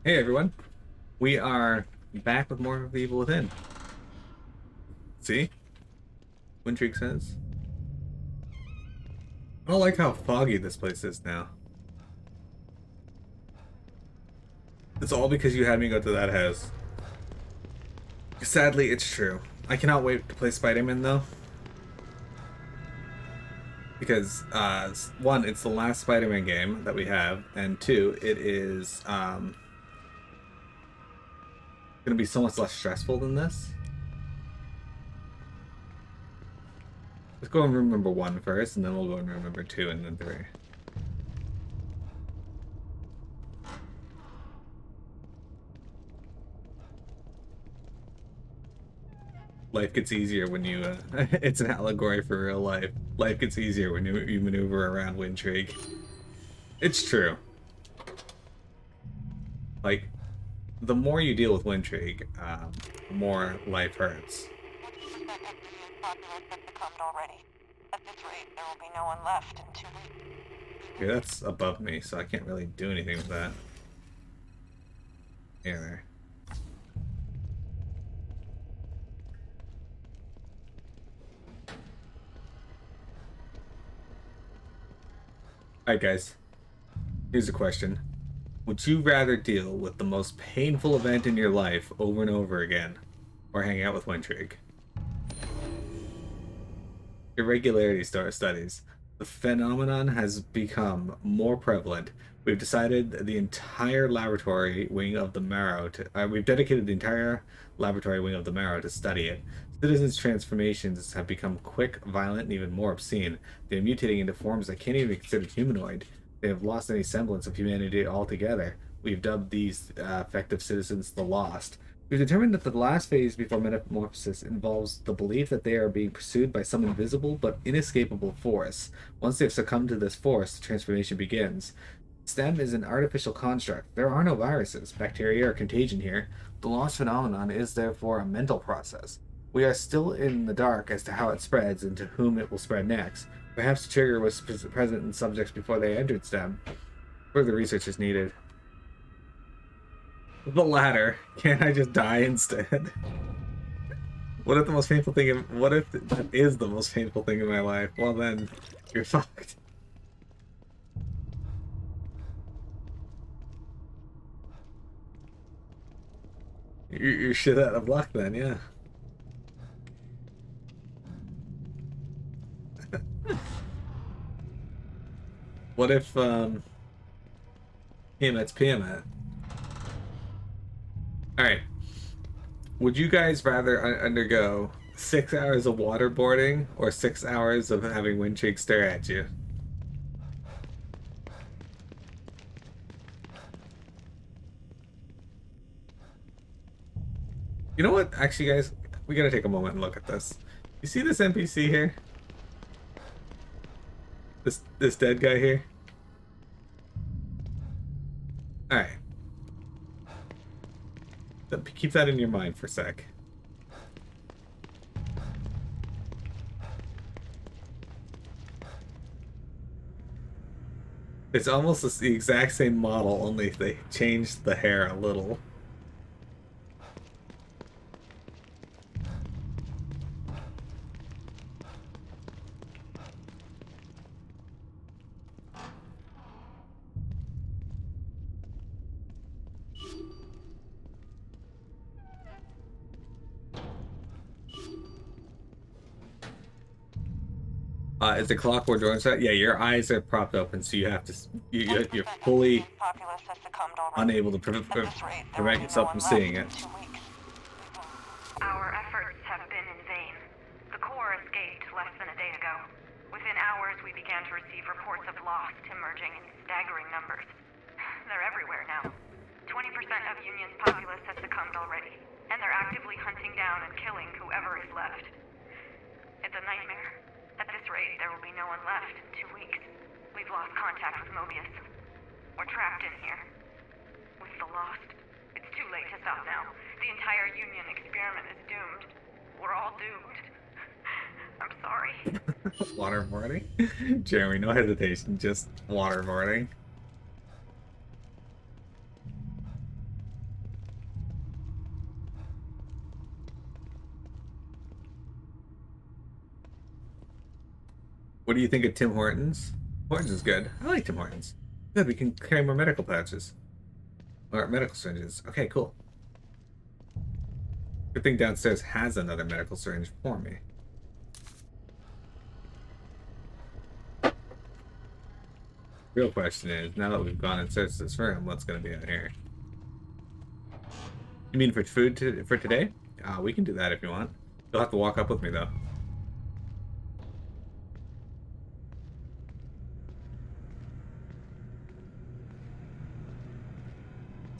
Hey everyone, we are back with more of the Evil Within. See? Windtreak says. I don't like how foggy this place is now. It's all because you had me go to that house. Sadly, it's true. I cannot wait to play Spider-Man though. Because, one, it's the last Spider-Man game that we have, and two, it is, gonna be so much less stressful than this. Let's go in room number 1 first, and then we'll go in room number 2 and then 3. Life gets easier when you, it's an allegory for real life. Life gets easier when you maneuver around Windtreak. It's true. Like, the more you deal with Windtreak, the more life hurts. Already. At this rate, there will be no one left in 2 weeks. Okay, that's above me, so I can't really do anything with that. Yeah, there. Alright, guys. Here's a question. Would you rather deal with the most painful event in your life over and over again, or hang out with Windtreak? Irregularity studies. The phenomenon has become more prevalent. We've decided the entire laboratory wing of the Marrow to. We've dedicated the entire laboratory wing of the Marrow to study it. Citizens' transformations have become quick, violent, and even more obscene. They're mutating into forms that can't even be considered humanoid. They have lost any semblance of humanity altogether. We've dubbed these effective citizens the Lost. We've determined that the last phase before metamorphosis involves the belief that they are being pursued by some invisible but inescapable force. Once they've succumbed to this force, the transformation begins. STEM is an artificial construct. There are no viruses, bacteria, or contagion here. The lost phenomenon is therefore a mental process. We are still in the dark as to how it spreads and to whom it will spread next. Perhaps the trigger was present in subjects before they entered STEM. Further research is needed. The latter. Can't I just die instead? What if the most painful thing what if that is the most painful thing in my life? Well then, you're fucked. You're shit out of luck then, yeah. What if, Tiamat's Tiamat? Alright. Would you guys rather undergo 6 hours of waterboarding or 6 hours of having Windtreak stare at you? You know what? Actually, guys, we gotta take a moment and look at this. You see this NPC here? This dead guy here? Alright. Keep that in your mind for a sec. It's almost the exact same model, only they changed the hair a little. Is the clockwork door set? Yeah, your eyes are propped open, so you have to. You're fully unable to prevent yourself from seeing it. Our efforts have been in vain. The core escaped less than a day ago. Within hours, we began to receive reports of lost emerging in staggering numbers. They're everywhere now. 20% of Union's populace has succumbed already, and they're actively hunting down and killing whoever is left. It's a nightmare. At this rate, there will be no one left in 2 weeks. We've lost contact with Mobius. We're trapped in here. With the Lost. It's too late to stop now. The entire Union experiment is doomed. We're all doomed. I'm sorry. Waterboarding? Jeremy, no hesitation, just waterboarding. What do you think of Tim Hortons? Hortons is good. I like Tim Hortons. Good, we can carry more medical pouches. Or medical syringes. Okay, cool. Good thing downstairs has another medical syringe for me. Real question is, now that we've gone and searched this room, what's going to be in here? You mean for food for today? We can do that if you want. You'll have to walk up with me, though.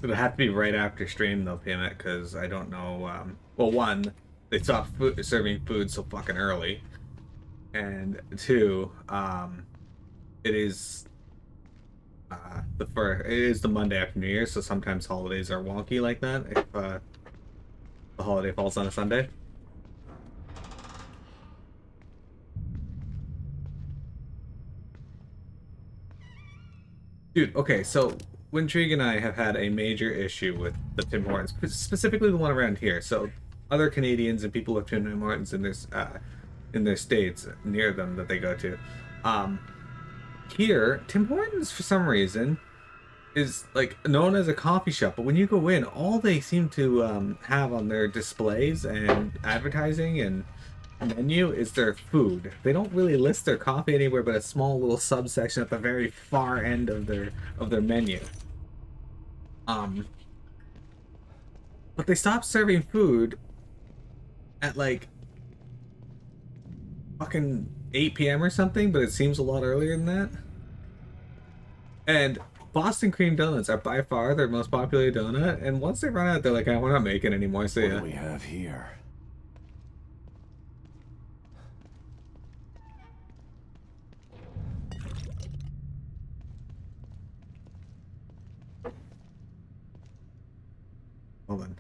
It'll have to be right after stream, though, Payment, because I don't know, well, one, they stopped serving food so fucking early. And two, it is it is the Monday after New Year, so sometimes holidays are wonky like that if the holiday falls on a Sunday. Dude, okay, so Wintrigue and I have had a major issue with the Tim Hortons, specifically the one around here. So other Canadians and people with Tim Hortons in their states near them that they go to. Here, Tim Hortons for some reason is like known as a coffee shop, but when you go in, all they seem to have on their displays and advertising and menu is their food. They don't really list their coffee anywhere but a small little subsection at the very far end of their menu. But they stopped serving food at like fucking 8 p.m. or something, but it seems a lot earlier than that. And Boston cream donuts are by far their most popular donut, and once they run out, they're like, we're not making anymore, so What yeah. do we have here? Hold on.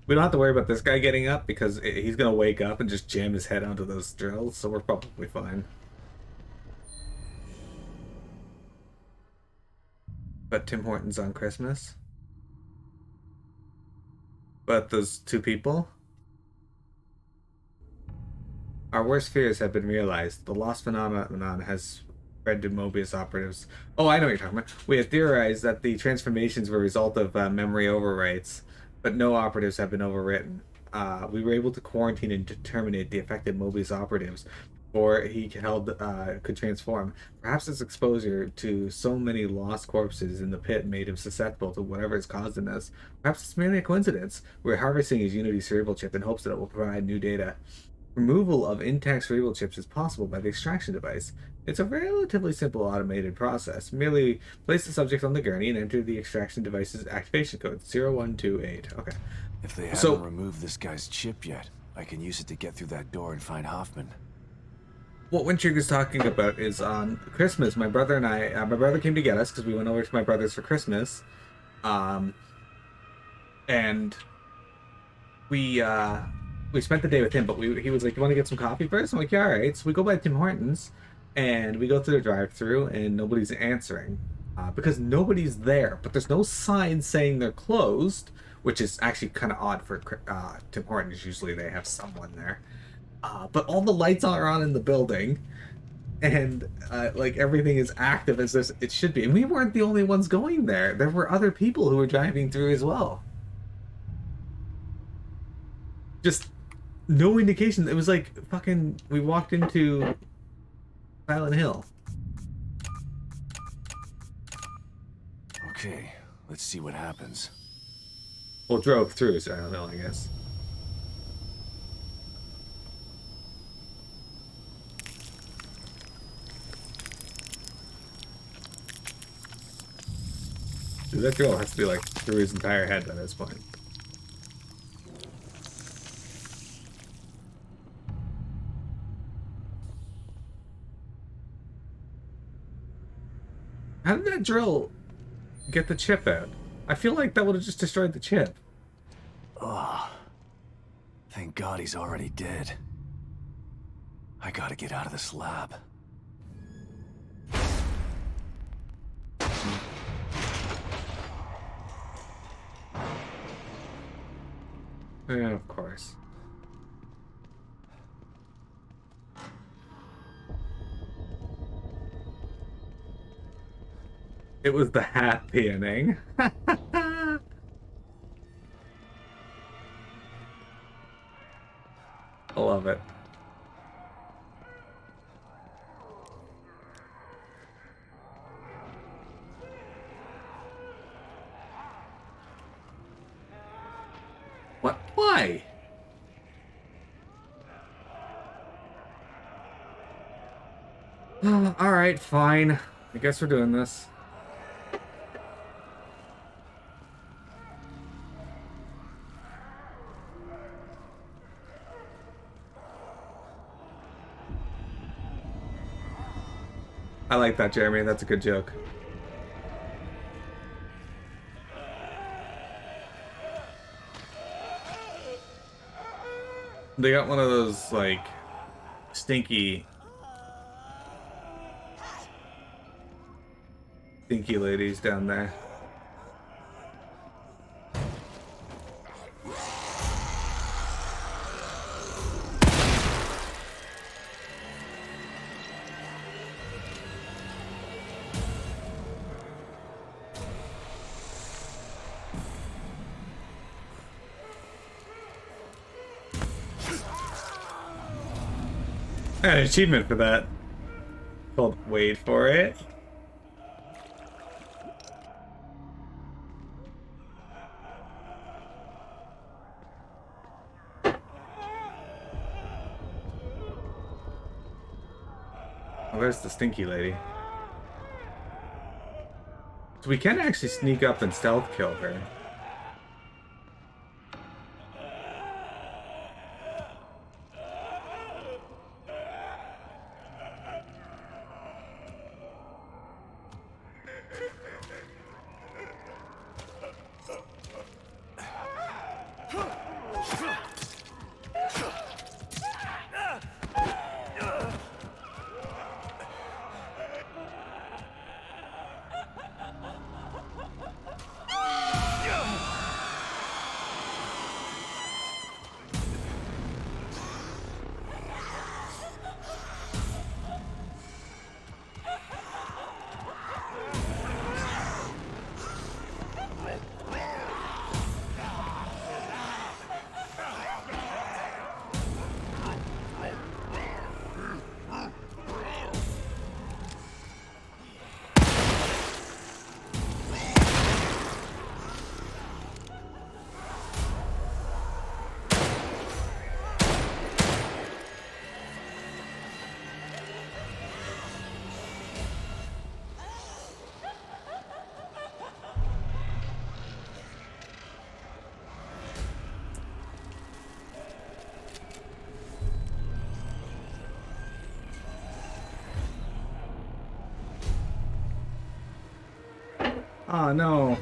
We don't have to worry about this guy getting up because he's gonna wake up and just jam his head onto those drills, so we're probably fine. But Tim Hortons on Christmas? But those two people? Our worst fears have been realized. The lost phenomenon has spread to Mobius operatives. Oh, I know what you're talking about. We had theorized that the transformations were a result of memory overwrites, but no operatives have been overwritten. We were able to quarantine and terminate the affected Mobius operatives before he could transform. Perhaps his exposure to so many lost corpses in the pit made him susceptible to whatever is caused in this. Perhaps it's merely a coincidence. We're harvesting his Unity cerebral chip in hopes that it will provide new data. Removal of intact cerebral chips is possible by the extraction device. It's a relatively simple automated process. Merely place the subject on the gurney and enter the extraction device's activation code 0128. Okay. If they haven't removed this guy's chip yet, I can use it to get through that door and find Hoffman. What Wintrigue is talking about is on Christmas, my brother and I, my brother came to get us because we went over to my brother's for Christmas. And we spent the day with him, but he was like, "You want to get some coffee first?" I'm like, "Yeah, all right." So we go by Tim Hortons, and we go through the drive-through, and nobody's answering because nobody's there. But there's no sign saying they're closed, which is actually kind of odd for Tim Hortons. Usually they have someone there, but all the lights are on in the building, and like everything is active as it should be. And we weren't the only ones going there. There were other people who were driving through as well. Just no indication. It was like fucking. We walked into Silent Hill. Okay, let's see what happens. Well, drove through Silent Hill, I guess. Dude, that drill has to be like through his entire head by this point. How did that drill get the chip out? I feel like that would have just destroyed the chip. Ugh. Thank God he's already dead. I gotta get out of this lab. Yeah, of course. It was the happy ending. I love it. What? Why? All right, fine. I guess we're doing this. I like that, Jeremy. That's a good joke. They got one of those, like, stinky ladies down there. I got an achievement for that. Called Wait for It. Oh, there's the stinky lady. So we can actually sneak up and stealth kill her. Oh no.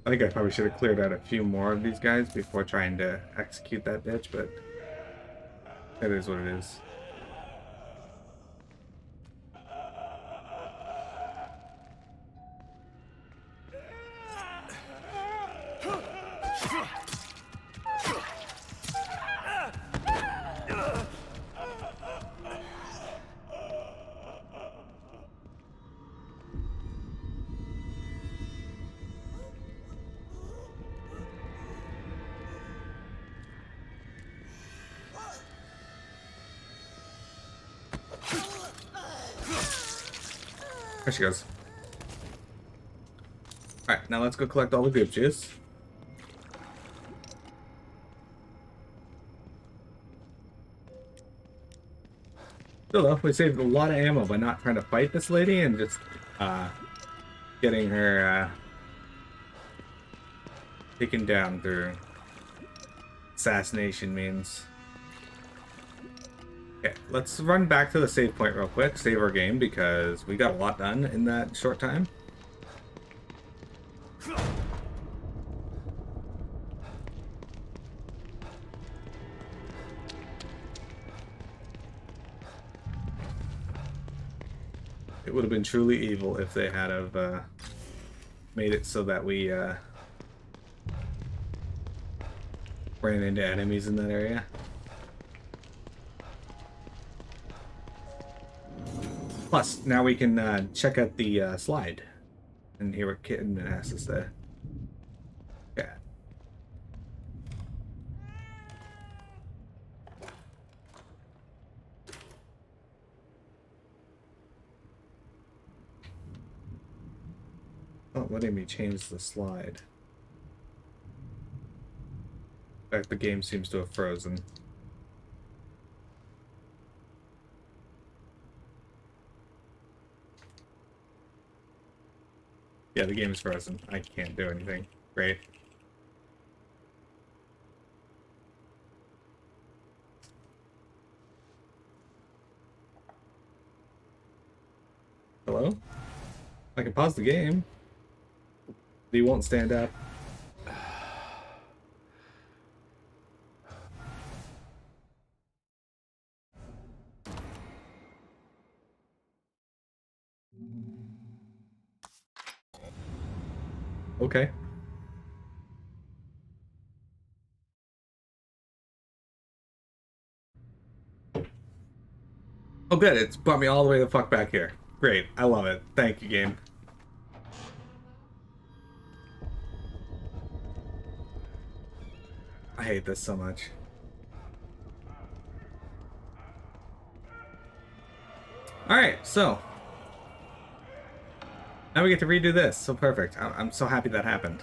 I think I probably should have cleared out a few more of these guys before trying to execute that bitch, but it is what it is. There she goes. Alright, now let's go collect all the grape juice. Still though, we saved a lot of ammo by not trying to fight this lady and just getting her taken down through assassination means. Okay, let's run back to the save point real quick, save our game, because we got a lot done in that short time. It would have been truly evil if they had have made it so that we ran into enemies in that area. Plus, now we can check out the slide and hear what Kitten has to say. Yeah. Oh, letting me change the slide. In fact, the game seems to have frozen. Yeah, the game is frozen. I can't do anything. Great. Hello? I can pause the game. But he won't stand up. Okay. Oh good, it's brought me all the way the fuck back here. Great, I love it. Thank you, game. I hate this so much. Alright, so. Now we get to redo this. So perfect. I'm so happy that happened.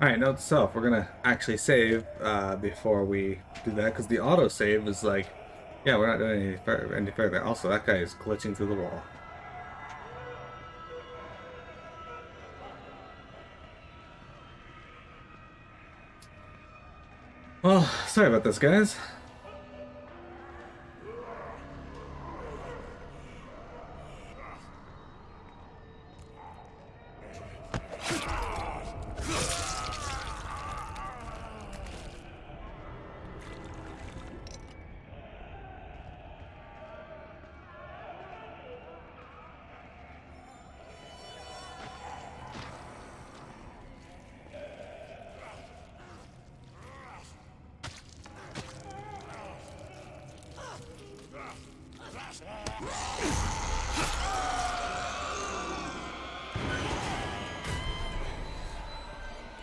Alright, note to self, we're gonna actually save before we do that, because the autosave is like, yeah, we're not doing any further. Also, that guy is glitching through the wall. Well, sorry about this, guys.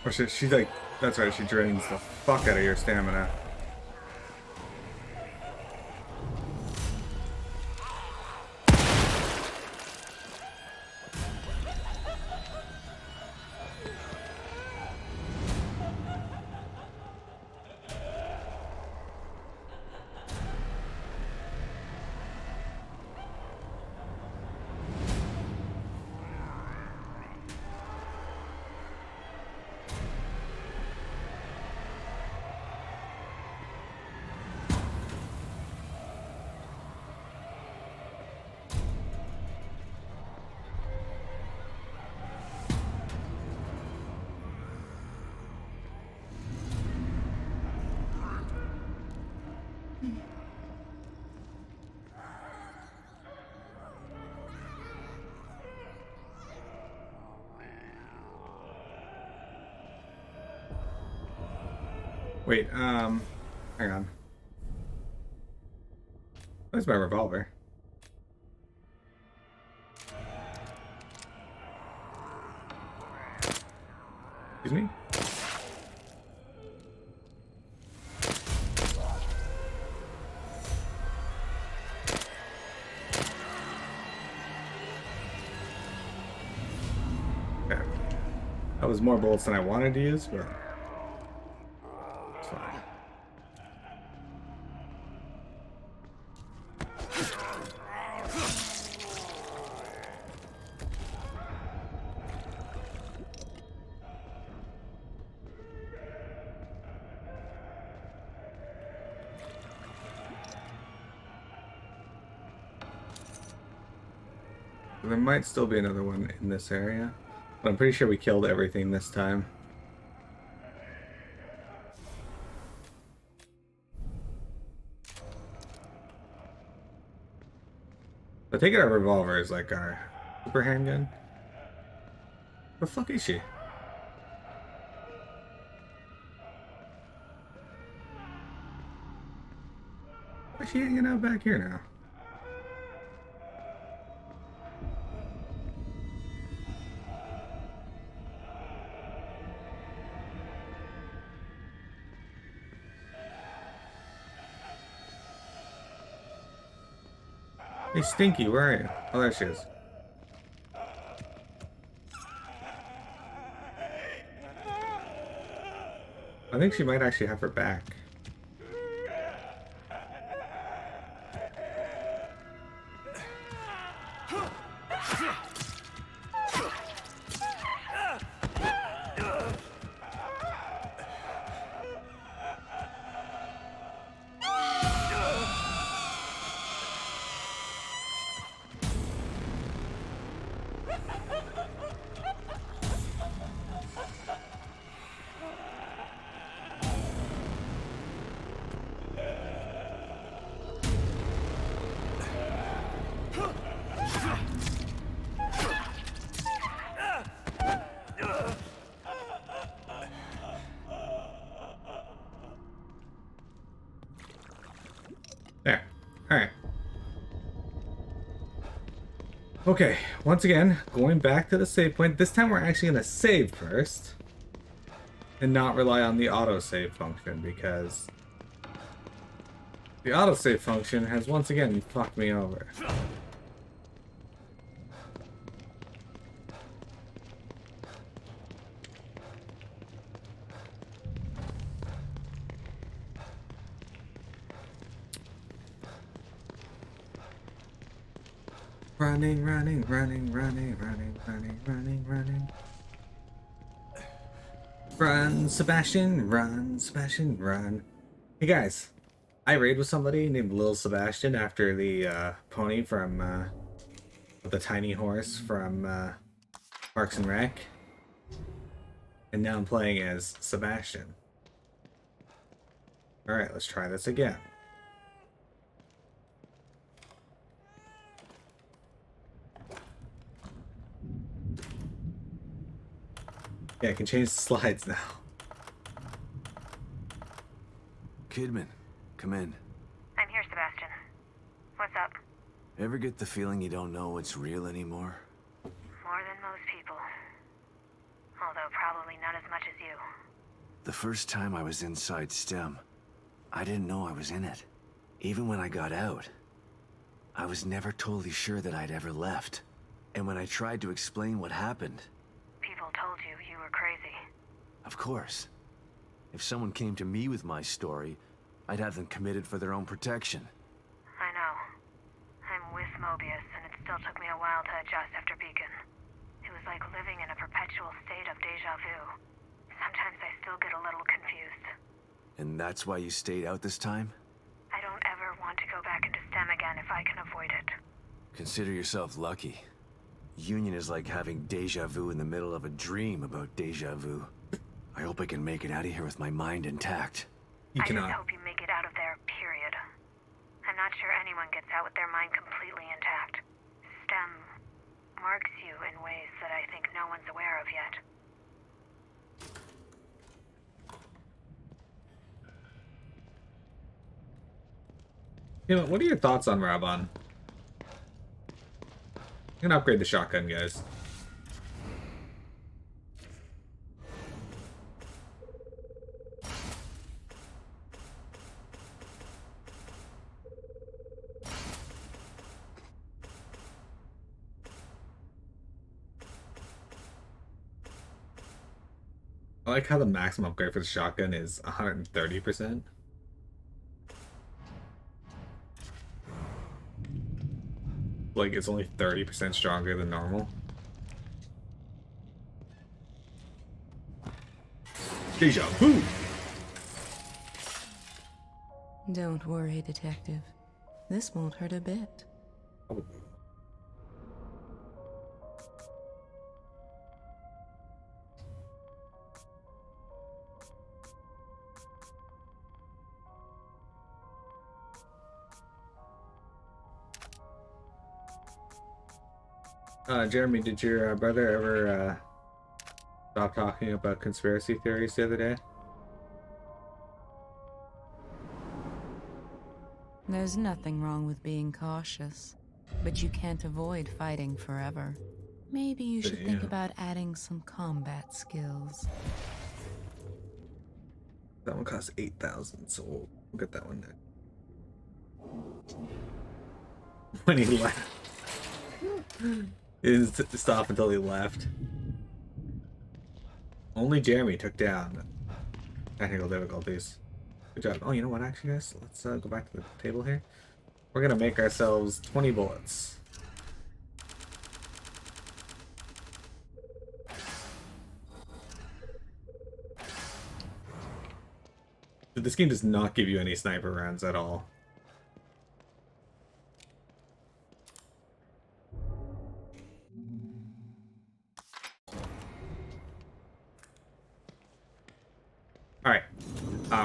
Or she's like, that's right, she drains the fuck out of your stamina. Wait, hang on. Where's my revolver? Excuse me? Okay. That was more bullets than I wanted to use, but it's fine. There might still be another one in this area, but I'm pretty sure we killed everything this time. I take it our revolver is like our super handgun. The fuck is she? Why is she hanging out back here now? Hey, Stinky, where are you? Oh, there she is. I think she might actually have her back. There. Alright. Okay, once again, going back to the save point. This time we're actually going to save first. And not rely on the autosave function, because the autosave function has once again fucked me over. Running, running, running, running, running, running, running, running. Run, Sebastian, run, Sebastian, run. Hey guys, I raid with somebody named Lil Sebastian after the pony from the tiny horse from Parks and Rec. And now I'm playing as Sebastian. Alright, let's try this again. Yeah, I can change the slides now. Kidman, come in. I'm here, Sebastian. What's up? Ever get the feeling you don't know what's real anymore? More than most people. Although probably not as much as you. The first time I was inside STEM, I didn't know I was in it. Even when I got out, I was never totally sure that I'd ever left. And when I tried to explain what happened... People told you you were crazy. Of course. If someone came to me with my story, I'd have them committed for their own protection. I know. I'm with Mobius, and it still took me a while to adjust after Beacon. It was like living in a perpetual state of deja vu. Sometimes I still get a little confused. And that's why you stayed out this time? I don't ever want to go back into STEM again if I can avoid it. Consider yourself lucky. Union is like having deja vu in the middle of a dream about deja vu. I hope I can make it out of here with my mind intact. You I just cannot. hope you make it out of there, period. I'm not sure anyone gets out with their mind completely intact. STEM marks you in ways that I think no one's aware of yet. You know, what are your thoughts on Raban? I'm gonna upgrade the shotgun, guys. I like how the maximum upgrade for the shotgun is 130%. Like, it's only 30% stronger than normal. Deja vu! Don't worry, Detective. This won't hurt a bit. Oh. Jeremy, did your brother ever stop talking about conspiracy theories the other day? There's nothing wrong with being cautious, but you can't avoid fighting forever. Maybe you should think Yeah. about adding some combat skills. That one costs 8,000, so we'll get that one next. When he left. He didn't stop until he left. Only Jeremy took down technical difficulties. Good job. Oh, you know what, actually, guys? Let's go back to the table here. We're gonna make ourselves 20 bullets. This game does not give you any sniper rounds at all. Alright,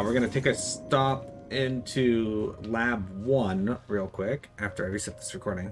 we're gonna take a stop into lab 1 real quick after I reset this recording.